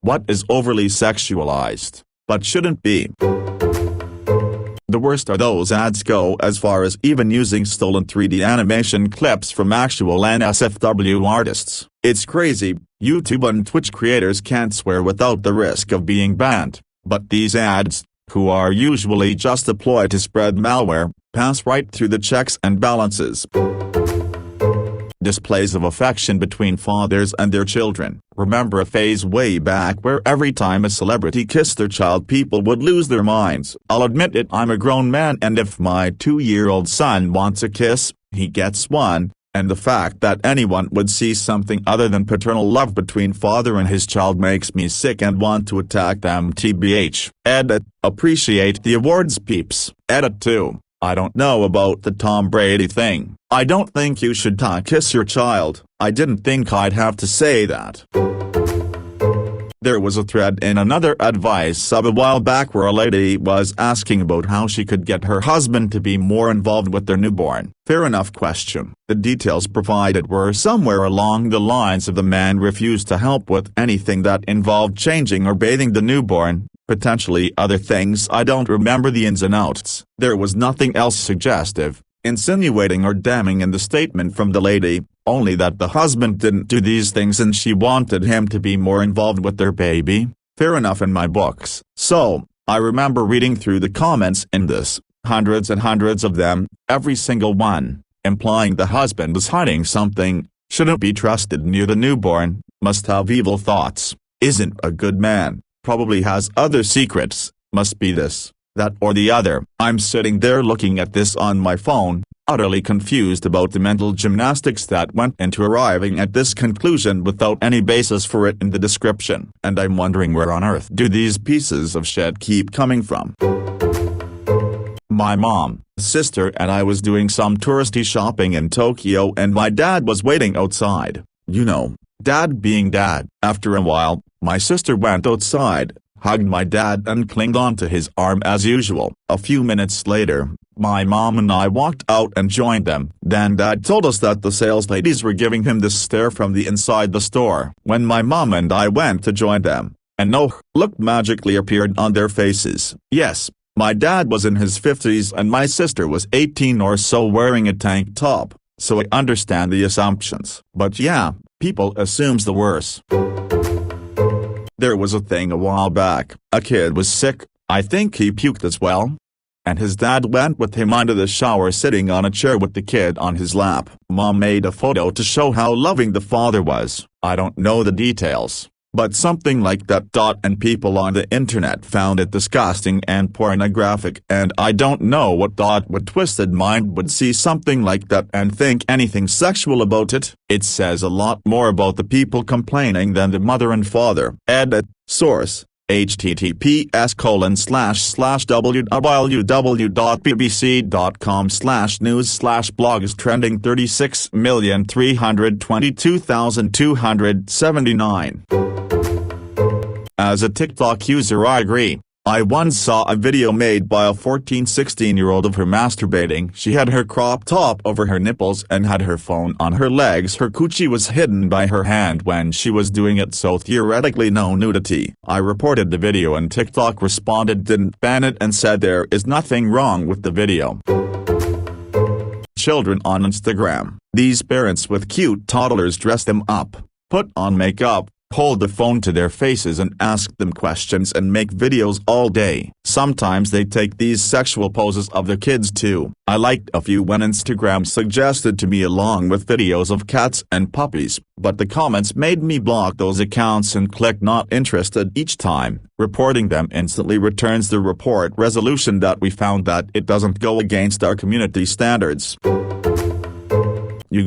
What is overly sexualized, but shouldn't be? The worst are those ads go as far as even using stolen 3D animation clips from actual NSFW artists. It's crazy. YouTube and Twitch creators can't swear without the risk of being banned, but these ads, who are usually just a ploy to spread malware, pass right through the checks and balances. Displays of affection between fathers and their children. Remember a phase way back where every time a celebrity kissed their child people would lose their minds? I'll admit it, I'm a grown man, and if my 2-year-old son wants a kiss, he gets one, and the fact that anyone would see something other than paternal love between father and his child makes me sick and want to attack them. TBH. Edit. Appreciate the awards, peeps. Edit 2. I don't know about the Tom Brady thing. I don't think you should kiss your child. I didn't think I'd have to say that. There was a thread in another advice sub a while back where a lady was asking about how she could get her husband to be more involved with their newborn. Fair enough question. The details provided were somewhere along the lines of the man refused to help with anything that involved changing or bathing the newborn, potentially other things. I don't remember the ins and outs. There was nothing else suggestive, insinuating or damning in the statement from the lady, only that the husband didn't do these things and she wanted him to be more involved with their baby. Fair enough in my books. So, I remember reading through the comments in this, hundreds and hundreds of them, every single one, implying the husband is hiding something, shouldn't be trusted near the newborn, must have evil thoughts, isn't a good man, probably has other secrets, must be this, that or the other. I'm sitting there looking at this on my phone, utterly confused about the mental gymnastics that went into arriving at this conclusion without any basis for it in the description. And I'm wondering where on earth do these pieces of shit keep coming from? My mom, sister and I was doing some touristy shopping in Tokyo and my dad was waiting outside. You know, dad being dad. After a while, my sister went outside, hugged my dad and clinged onto his arm as usual. A few minutes later, my mom and I walked out and joined them. Then dad told us that the sales ladies were giving him this stare from the inside the store. When my mom and I went to join them, and no look magically appeared on their faces. Yes, my dad was in his 50s and my sister was 18 or so wearing a tank top, so I understand the assumptions. But yeah, people assumes the worst. There was a thing a while back, a kid was sick, I think he puked as well, and his dad went with him under the shower sitting on a chair with the kid on his lap. Mom made a photo to show how loving the father was. I don't know the details, but something like that. And people on the internet found it disgusting and pornographic, and I don't know what with twisted mind would see something like that and think anything sexual about it. It says a lot more about the people complaining than the mother and father. Edit. Source: https://www.bbc.com/news/blogs trending 36,322,279. As a TikTok user I agree. I once saw a video made by a 14-16-year-old of her masturbating. She had her crop top over her nipples and had her phone on her legs. Her coochie was hidden by her hand when she was doing it, so theoretically no nudity. I reported the video and TikTok responded, didn't ban it, and said there is nothing wrong with the video. Children on Instagram. These parents with cute toddlers dress them up, put on makeup, hold the phone to their faces and ask them questions and make videos all day. Sometimes they take these sexual poses of their kids too. I liked a few when Instagram suggested to me along with videos of cats and puppies, but the comments made me block those accounts and click not interested each time. Reporting them instantly returns the report resolution that we found that it doesn't go against our community standards.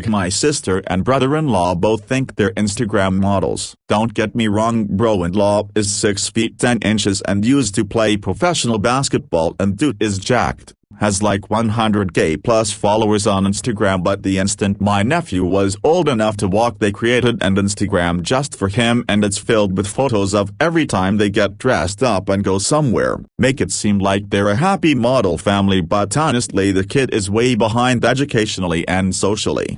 My sister and brother-in-law both think they're Instagram models. Don't get me wrong, bro-in-law is 6 feet 10 inches and used to play professional basketball, and dude is jacked, has like 100k plus followers on Instagram, but the instant my nephew was old enough to walk they created an Instagram just for him, and it's filled with photos of every time they get dressed up and go somewhere. Make it seem like they're a happy model family, but honestly the kid is way behind educationally and socially.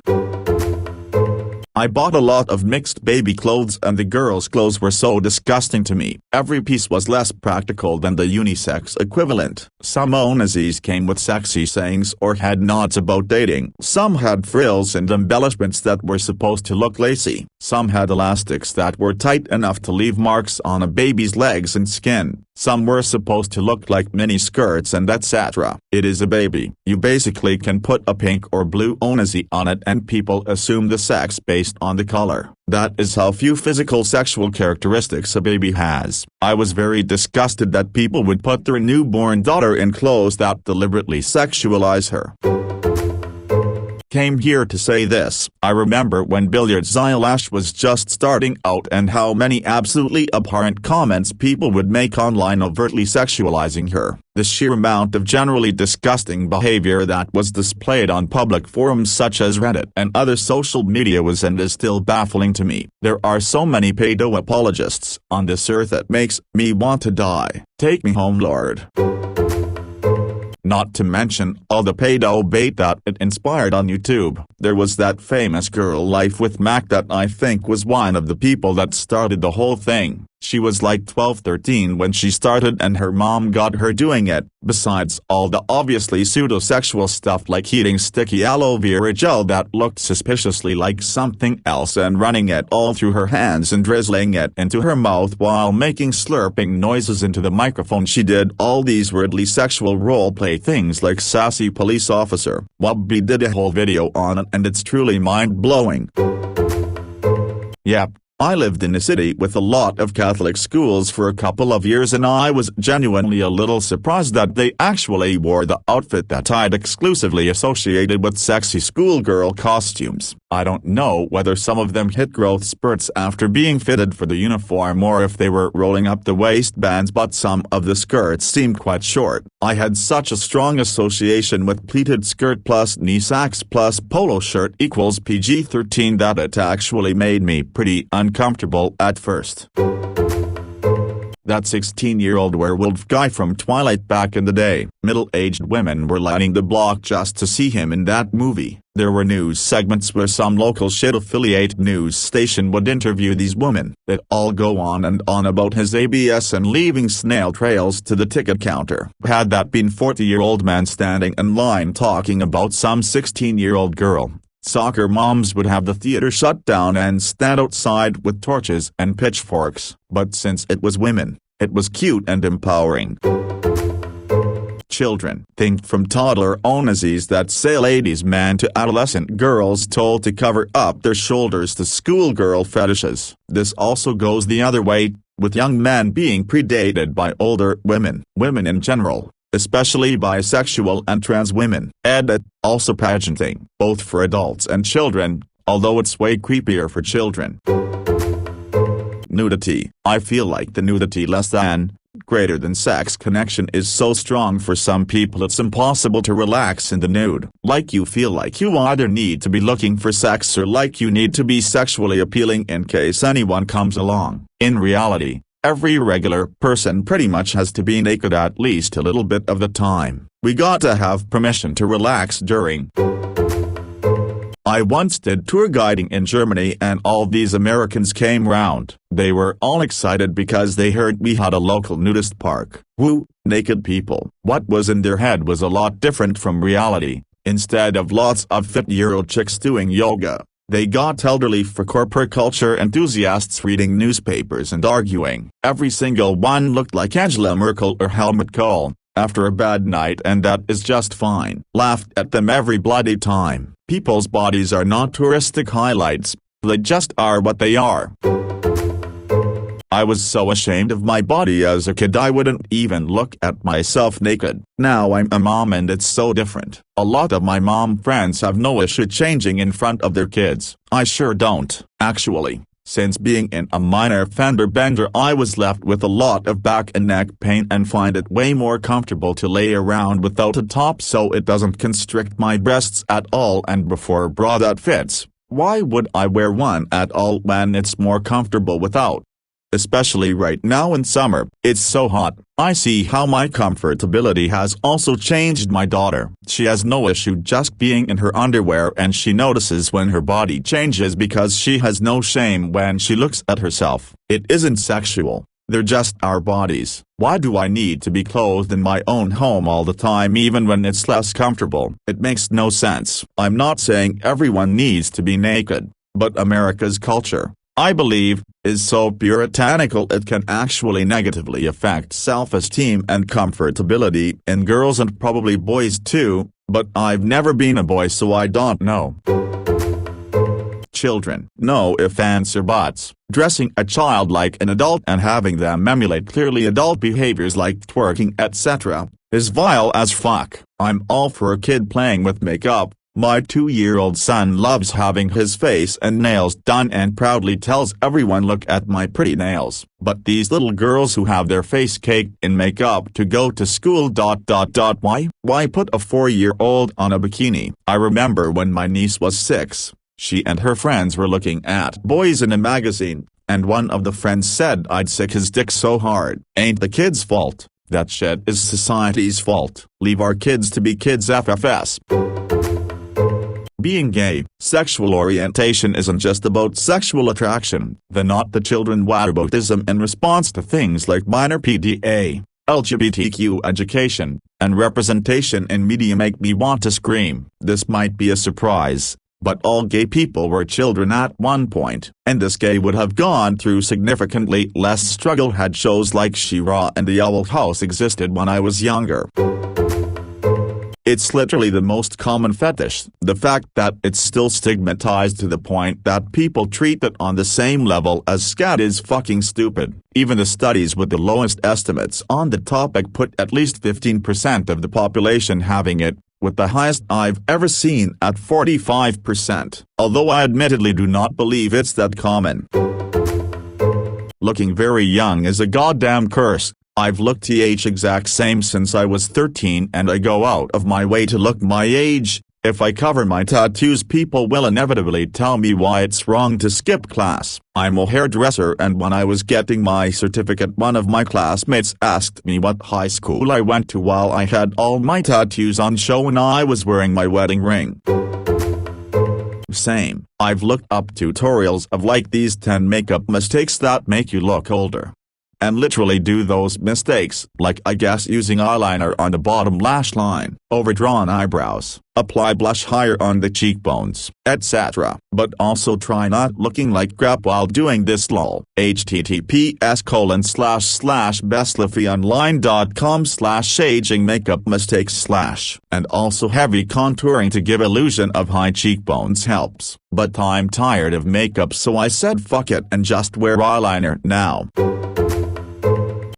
I bought a lot of mixed baby clothes and the girls' clothes were so disgusting to me. Every piece was less practical than the unisex equivalent. Some onesies came with sexy sayings or had nods about dating. Some had frills and embellishments that were supposed to look lacy. Some had elastics that were tight enough to leave marks on a baby's legs and skin. Some were supposed to look like mini skirts and etc. It is a baby. You basically can put a pink or blue onesie on it and people assume the sex based on the color. That is how few physical sexual characteristics a baby has. I was very disgusted that people would put their newborn daughter in clothes that deliberately sexualize her. Came here to say this. I remember when Billiards Eyelash was just starting out and how many absolutely abhorrent comments people would make online overtly sexualizing her. The sheer amount of generally disgusting behavior that was displayed on public forums such as Reddit and other social media was and is still baffling to me. There are so many pedo apologists on this earth that makes me want to die. Take me home, Lord. Not to mention all the pedo bait that it inspired on YouTube. There was that famous girl Life with Mac that I think was one of the people that started the whole thing. She was like 12-13 when she started and her mom got her doing it. Besides all the obviously pseudo-sexual stuff like eating sticky aloe vera gel that looked suspiciously like something else and running it all through her hands and drizzling it into her mouth while making slurping noises into the microphone. She did all these weirdly sexual roleplay things like sassy police officer. Wubby did a whole video on it and it's truly mind-blowing. Yep. I lived in a city with a lot of Catholic schools for a couple of years and I was genuinely a little surprised that they actually wore the outfit that I'd exclusively associated with sexy schoolgirl costumes. I don't know whether some of them hit growth spurts after being fitted for the uniform or if they were rolling up the waistbands, but some of the skirts seemed quite short. I had such a strong association with pleated skirt plus knee sacks plus polo shirt equals PG-13 that it actually made me pretty uncomfortable at first. That 16-year-old werewolf guy from Twilight back in the day. Middle-aged women were lining the block just to see him in that movie. There were news segments where some local shit-affiliate news station would interview these women. They'd all go on and on about his ABS and leaving snail trails to the ticket counter. Had that been 40-year-old man standing in line talking about some 16-year-old girl, soccer moms would have the theater shut down and stand outside with torches and pitchforks. But since it was women, it was cute and empowering. Children. Think from toddler onesies that say ladies man to adolescent girls told to cover up their shoulders to schoolgirl fetishes. This also goes the other way, with young men being predated by older women. Women in general, especially bisexual and trans women. Edit. Also pageanting, both for adults and children, although it's way creepier for children. Nudity. I feel like the nudity less than, greater than sex connection is so strong for some people it's impossible to relax in the nude. Like you feel like you either need to be looking for sex or like you need to be sexually appealing in case anyone comes along. In reality, every regular person pretty much has to be naked at least a little bit of the time. We got to have permission to relax during. I once did tour guiding in Germany and all these Americans came round. They were all excited because they heard we had a local nudist park. Woo, naked people. What was in their head was a lot different from reality. Instead of lots of fit Euro chicks doing yoga, they got elderly for corporate culture enthusiasts reading newspapers and arguing. Every single one looked like Angela Merkel or Helmut Kohl, after a bad night, and that is just fine. Laughed at them every bloody time. People's bodies are not touristic highlights, they just are what they are. I was so ashamed of my body as a kid I wouldn't even look at myself naked. Now I'm a mom and it's so different. A lot of my mom friends have no issue changing in front of their kids. I sure don't. Actually, since being in a minor fender bender I was left with a lot of back and neck pain and find it way more comfortable to lay around without a top so it doesn't constrict my breasts at all, and before a bra that fits, why would I wear one at all when it's more comfortable without? especially right now in summer. It's so hot. I see how my comfortability has also changed my daughter. She has no issue just being in her underwear, and she notices when her body changes because she has no shame when she looks at herself. It isn't sexual. They're just our bodies. Why do I need to be clothed in my own home all the time even when it's less comfortable? It makes no sense. I'm not saying everyone needs to be naked, but America's culture, I believe, is so puritanical it can actually negatively affect self-esteem and comfortability in girls and probably boys too, but I've never been a boy so I don't know. Children. No ifs, ands, or buts. Dressing a child like an adult and having them emulate clearly adult behaviors like twerking etc. is vile as fuck. I'm all for a kid playing with makeup. My 2-year-old son loves having his face and nails done and proudly tells everyone, look at my pretty nails. But these little girls who have their face caked in makeup to go to school ... Why put a 4-year-old on a bikini? I remember when my niece was 6. She and her friends were looking at boys in a magazine, and one of the friends said I'd sick his dick so hard. Ain't the kid's fault. That shit is society's fault. Leave our kids to be kids FFS. Being gay. Sexual orientation isn't just about sexual attraction. The not the children whataboutism in response to things like minor PDA, LGBTQ education, and representation in media make me want to scream. This might be a surprise, but all gay people were children at one point, and this gay would have gone through significantly less struggle had shows like She-Ra and The Owl House existed when I was younger. It's literally the most common fetish. The fact that it's still stigmatized to the point that people treat it on the same level as scat is fucking stupid. Even the studies with the lowest estimates on the topic put at least 15% of the population having it, with the highest I've ever seen at 45%, although I admittedly do not believe it's that common. Looking very young is a goddamn curse. I've looked the exact same since I was 13 and I go out of my way to look my age. If I cover my tattoos, people will inevitably tell me why it's wrong to skip class. I'm a hairdresser, and when I was getting my certificate, one of my classmates asked me what high school I went to while I had all my tattoos on show and I was wearing my wedding ring. Same. I've looked up tutorials of like these 10 makeup mistakes that make you look older, and literally do those mistakes, like I guess using eyeliner on the bottom lash line, overdrawn eyebrows, apply blush higher on the cheekbones, etc. But also try not looking like crap while doing this lol. https://bestlifyonline.com/aging makeup mistakes/ and also heavy contouring to give illusion of high cheekbones helps. But I'm tired of makeup, so I said fuck it and just wear eyeliner now.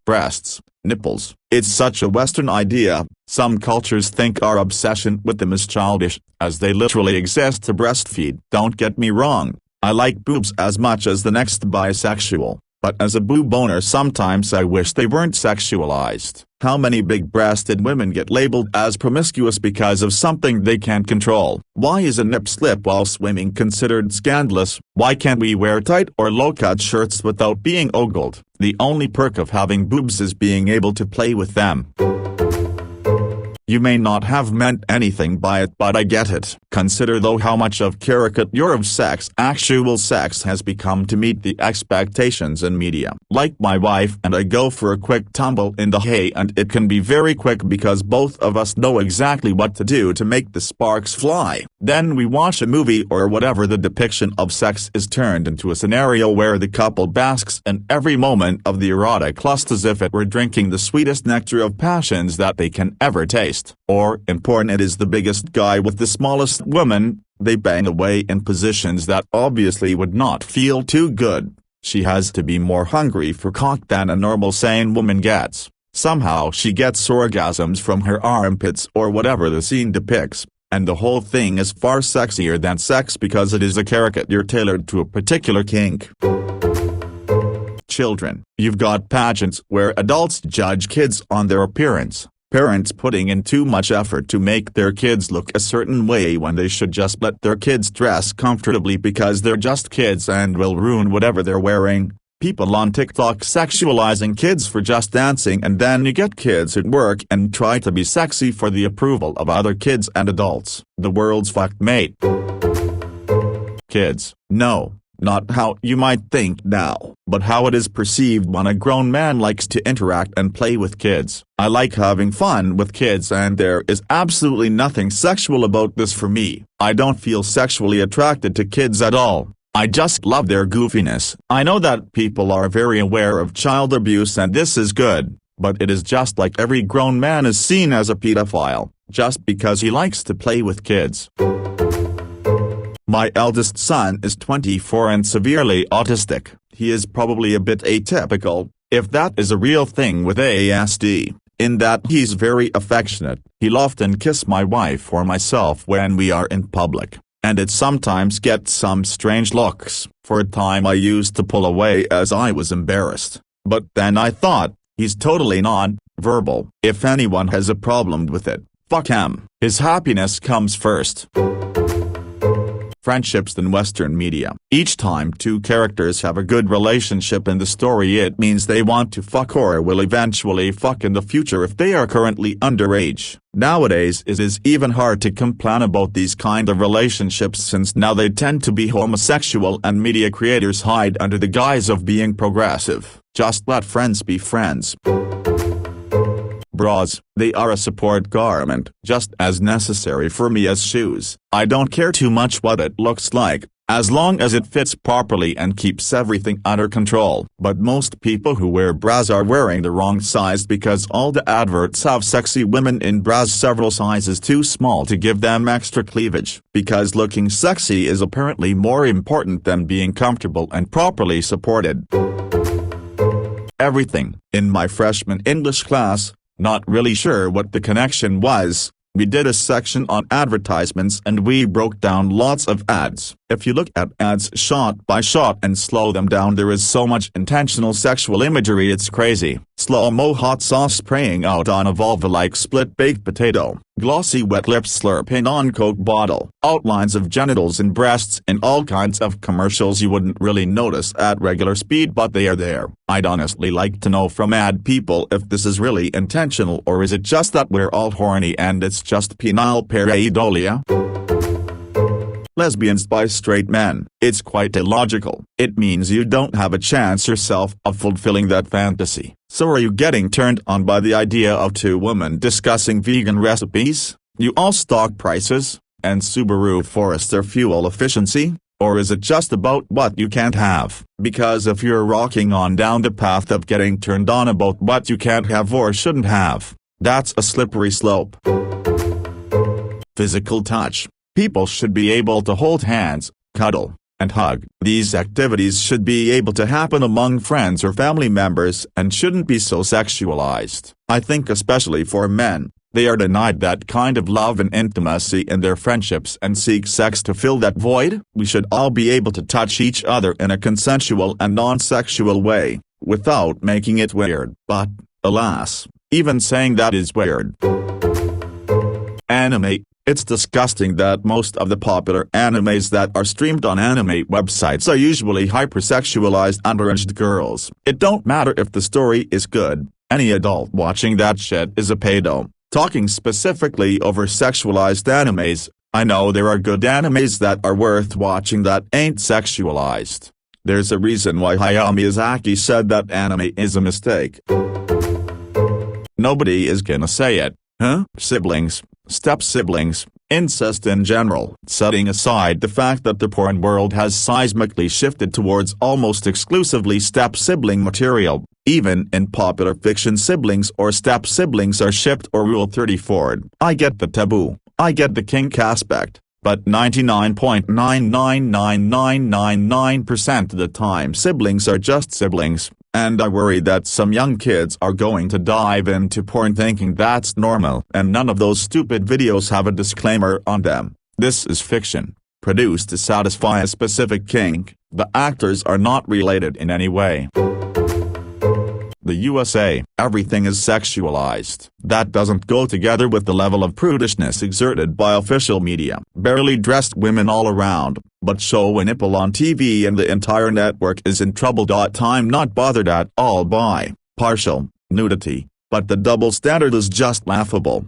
Breasts, nipples. It's such a Western idea. Some cultures think our obsession with them is childish, as they literally exist to breastfeed. Don't get me wrong, I like boobs as much as the next bisexual, but as a boob owner sometimes I wish they weren't sexualized. How many big-breasted women get labeled as promiscuous because of something they can't control? Why is a nip slip while swimming considered scandalous? Why can't we wear tight or low-cut shirts without being ogled? The only perk of having boobs is being able to play with them. You may not have meant anything by it, but I get it. Consider though how much of caricature of sex actual sex has become to meet the expectations in media. Like my wife and I go for a quick tumble in the hay, and it can be very quick because both of us know exactly what to do to make the sparks fly. Then we watch a movie or whatever, the depiction of sex is turned into a scenario where the couple basks in every moment of the erotic lust as if it were drinking the sweetest nectar of passions that they can ever taste. Or, in porn, it is the biggest guy with the smallest woman. They bang away in positions that obviously would not feel too good. She has to be more hungry for cock than a normal sane woman gets. Somehow she gets orgasms from her armpits or whatever the scene depicts, and the whole thing is far sexier than sex because it is a caricature tailored to a particular kink. Children. You've got pageants where adults judge kids on their appearance. Parents putting in too much effort to make their kids look a certain way when they should just let their kids dress comfortably because they're just kids and will ruin whatever they're wearing. People on TikTok sexualizing kids for just dancing, and then you get kids at work and try to be sexy for the approval of other kids and adults. The world's fucked, mate. Kids, no. Not how you might think now, but how it is perceived when a grown man likes to interact and play with kids. I like having fun with kids, and there is absolutely nothing sexual about this for me. I don't feel sexually attracted to kids at all. I just love their goofiness. I know that people are very aware of child abuse, and this is good, but it is just like every grown man is seen as a pedophile, just because he likes to play with kids. My eldest son is 24 and severely autistic. He is probably a bit atypical, if that is a real thing with ASD, in that he's very affectionate. He'll often kiss my wife or myself when we are in public, and it sometimes gets some strange looks. For a time I used to pull away as I was embarrassed, but then I thought, he's totally non-verbal. If anyone has a problem with it, fuck him. His happiness comes first. Friendships in Western media. Each time two characters have a good relationship in the story, it means they want to fuck or will eventually fuck in the future if they are currently underage. Nowadays it is even hard to complain about these kind of relationships, since now they tend to be homosexual and media creators hide under the guise of being progressive. Just let friends be friends. Bras, they are a support garment, just as necessary for me as shoes. I don't care too much what it looks like, as long as it fits properly and keeps everything under control. But most people who wear bras are wearing the wrong size, because all the adverts have sexy women in bras several sizes too small to give them extra cleavage. Because looking sexy is apparently more important than being comfortable and properly supported. Everything. In my freshman English class, not really sure what the connection was, we did a section on advertisements and we broke down lots of ads. If you look at ads shot by shot and slow them down, there is so much intentional sexual imagery, it's crazy. Slow-mo hot sauce spraying out on a vulva like split baked potato, glossy wet lips slurping on Coke bottle, outlines of genitals and breasts in all kinds of commercials you wouldn't really notice at regular speed, but they are there. I'd honestly like to know from ad people if this is really intentional, or is it just that we're all horny and it's just penile pareidolia? Lesbians by straight men. It's quite illogical. It means you don't have a chance yourself of fulfilling that fantasy. So are you getting turned on by the idea of two women discussing vegan recipes? You all stock prices, and Subaru Forester fuel efficiency? Or is it just about what you can't have? Because if you're rocking on down the path of getting turned on about what you can't have or shouldn't have, that's a slippery slope. Physical touch. People should be able to hold hands, cuddle, and hug. These activities should be able to happen among friends or family members and shouldn't be so sexualized. I think especially for men, they are denied that kind of love and intimacy in their friendships and seek sex to fill that void. We should all be able to touch each other in a consensual and non-sexual way, without making it weird. But, alas, even saying that is weird. Anime. It's disgusting that most of the popular animes that are streamed on anime websites are usually hypersexualized underage girls. It don't matter if the story is good, any adult watching that shit is a pedo. Talking specifically over sexualized animes, I know there are good animes that are worth watching that ain't sexualized. There's a reason why Hayao Miyazaki said that anime is a mistake. Nobody is gonna say it, huh? Siblings. Step-siblings, incest in general. Setting aside the fact that the porn world has seismically shifted towards almost exclusively step-sibling material, even in popular fiction siblings or step-siblings are shipped or Rule 34'd. I get the taboo, I get the kink aspect, but 99.99999% of the time siblings are just siblings. And I worry that some young kids are going to dive into porn thinking that's normal, and none of those stupid videos have a disclaimer on them. This is fiction, produced to satisfy a specific kink. The actors are not related in any way. The USA, everything is sexualized. That doesn't go together with the level of prudishness exerted by official media. Barely dressed women all around, but show a nipple on TV and the entire network is in trouble. I'm not bothered at all by partial nudity, but the double standard is just laughable.